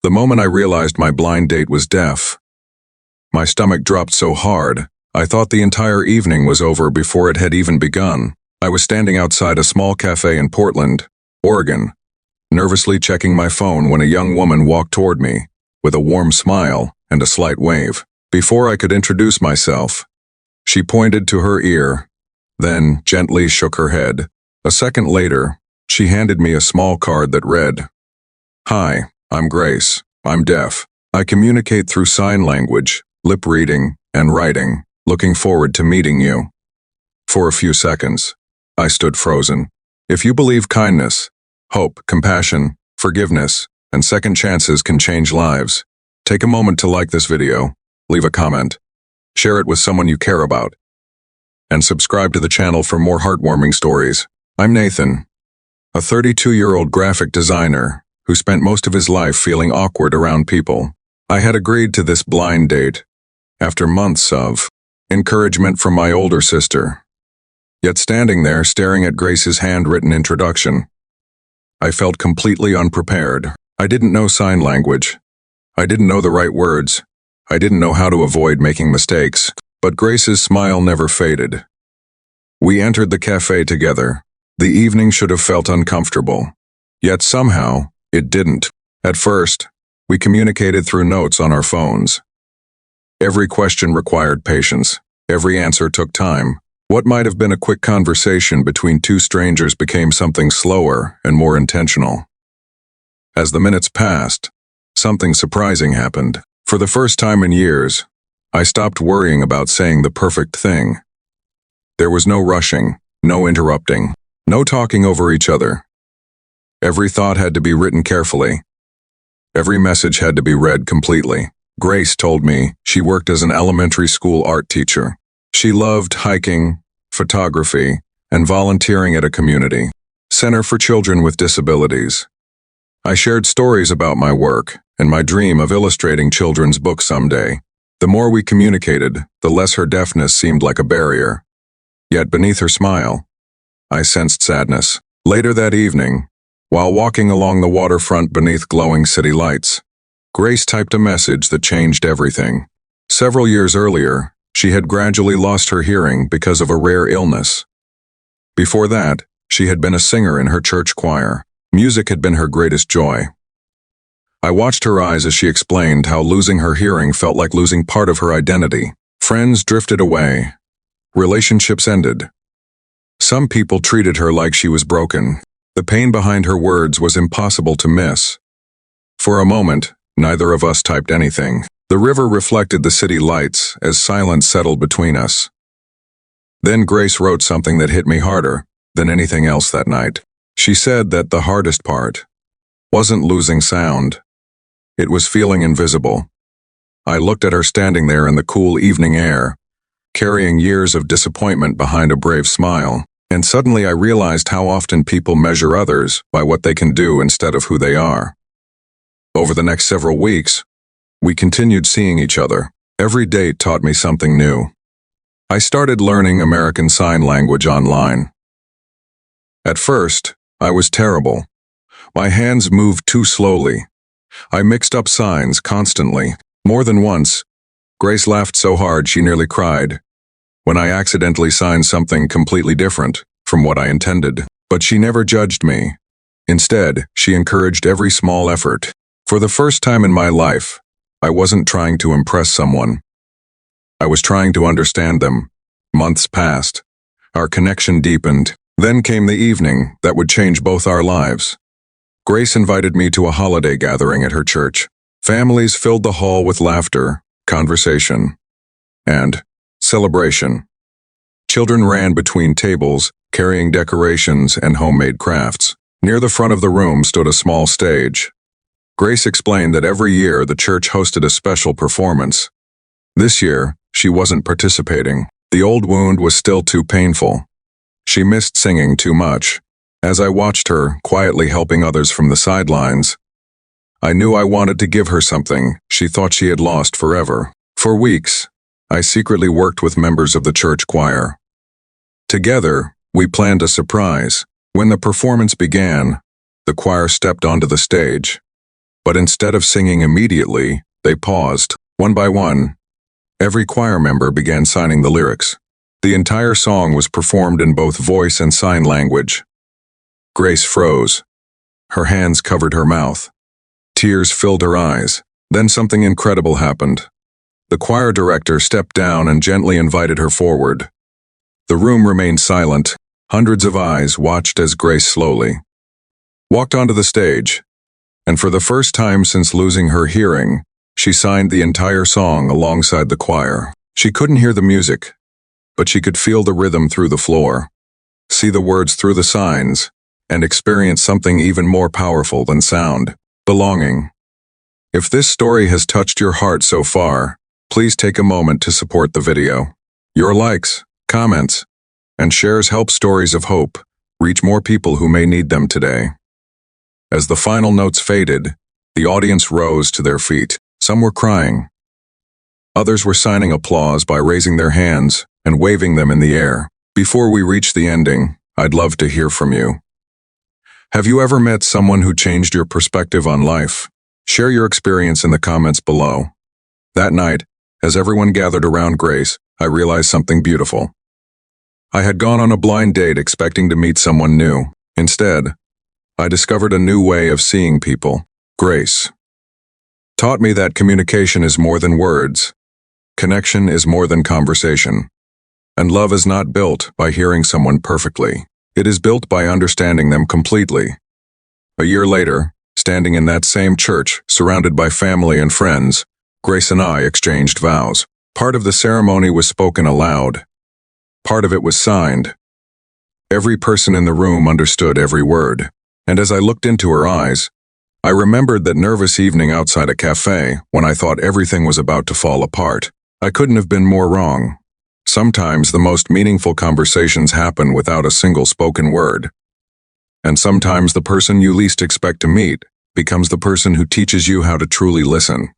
The moment I realized my blind date was deaf, my stomach dropped so hard, I thought the entire evening was over before it had even begun. I was standing outside a small cafe in Portland, Oregon, nervously checking my phone when a young woman walked toward me, with a warm smile and a slight wave. Before I could introduce myself, she pointed to her ear, then gently shook her head. A second later, she handed me a small card that read, "Hi, I'm Grace. I'm deaf. I communicate through sign language, lip reading, and writing. Looking forward to meeting you." For a few seconds, I stood frozen. If you believe kindness, hope, compassion, forgiveness, and second chances can change lives, take a moment to like this video, leave a comment, share it with someone you care about, and subscribe to the channel for more heartwarming stories. I'm Nathan, a 32-year-old graphic designer who spent most of his life feeling awkward around people. I had agreed to this blind date after months of encouragement from my older sister. Yet standing there staring at Grace's handwritten introduction, I felt completely unprepared. I didn't know sign language. I didn't know the right words. I didn't know how to avoid making mistakes. But Grace's smile never faded. We entered the cafe together. The evening should have felt uncomfortable. Yet somehow, it didn't. At first, we communicated through notes on our phones. Every question required patience. Every answer took time. What might have been a quick conversation between two strangers became something slower and more intentional. As the minutes passed, something surprising happened. For the first time in years, I stopped worrying about saying the perfect thing. There was no rushing, no interrupting, no talking over each other. Every thought had to be written carefully. Every message had to be read completely. Grace told me she worked as an elementary school art teacher. She loved hiking, photography, and volunteering at a community center for children with disabilities. I shared stories about my work and my dream of illustrating children's books someday. The more we communicated, the less her deafness seemed like a barrier. Yet beneath her smile, I sensed sadness. Later that evening, while walking along the waterfront beneath glowing city lights, Grace typed a message that changed everything. Several years earlier, she had gradually lost her hearing because of a rare illness. Before that, she had been a singer in her church choir. Music had been her greatest joy. I watched her eyes as she explained how losing her hearing felt like losing part of her identity. Friends drifted away. Relationships ended. Some people treated her like she was broken. The pain behind her words was impossible to miss. For a moment, neither of us typed anything. The river reflected the city lights as silence settled between us. Then Grace wrote something that hit me harder than anything else that night. She said that the hardest part wasn't losing sound. It was feeling invisible. I looked at her standing there in the cool evening air, carrying years of disappointment behind a brave smile, and suddenly I realized how often people measure others by what they can do instead of who they are. Over the next several weeks, we continued seeing each other. Every date taught me something new. I started learning American Sign Language online. At first, I was terrible. My hands moved too slowly. I mixed up signs constantly. More than once, Grace laughed so hard she nearly cried when I accidentally signed something completely different from what I intended. But she never judged me. Instead, she encouraged every small effort. For the first time in my life, I wasn't trying to impress someone. I was trying to understand them. Months passed. Our connection deepened. Then came the evening that would change both our lives. Grace invited me to a holiday gathering at her church. Families filled the hall with laughter, conversation, and celebration. Children ran between tables, carrying decorations and homemade crafts. Near the front of the room stood a small stage. Grace explained that every year the church hosted a special performance. This year, she wasn't participating. The old wound was still too painful. She missed singing too much. As I watched her, quietly helping others from the sidelines, I knew I wanted to give her something she thought she had lost forever. For weeks, I secretly worked with members of the church choir. Together, we planned a surprise. When the performance began, the choir stepped onto the stage. But instead of singing immediately, they paused. One by one, every choir member began signing the lyrics. The entire song was performed in both voice and sign language. Grace froze. Her hands covered her mouth. Tears filled her eyes. Then something incredible happened. The choir director stepped down and gently invited her forward. The room remained silent. Hundreds of eyes watched as Grace slowly walked onto the stage, and for the first time since losing her hearing, she signed the entire song alongside the choir. She couldn't hear the music, but she could feel the rhythm through the floor, see the words through the signs, and experience something even more powerful than sound: belonging. If this story has touched your heart so far, please take a moment to support the video. Your likes, comments, and shares help stories of hope reach more people who may need them today. As the final notes faded, the audience rose to their feet. Some were crying. Others were signing applause by raising their hands and waving them in the air. Before we reach the ending, I'd love to hear from you. Have you ever met someone who changed your perspective on life? Share your experience in the comments below. That night, as everyone gathered around Grace, I realized something beautiful. I had gone on a blind date expecting to meet someone new. Instead, I discovered a new way of seeing people. Grace taught me that communication is more than words, connection is more than conversation, and love is not built by hearing someone perfectly. It is built by understanding them completely. A year later, standing in that same church, surrounded by family and friends, Grace and I exchanged vows. Part of the ceremony was spoken aloud. Part of it was signed. Every person in the room understood every word. And as I looked into her eyes, I remembered that nervous evening outside a cafe when I thought everything was about to fall apart. I couldn't have been more wrong. Sometimes the most meaningful conversations happen without a single spoken word. And sometimes the person you least expect to meet becomes the person who teaches you how to truly listen.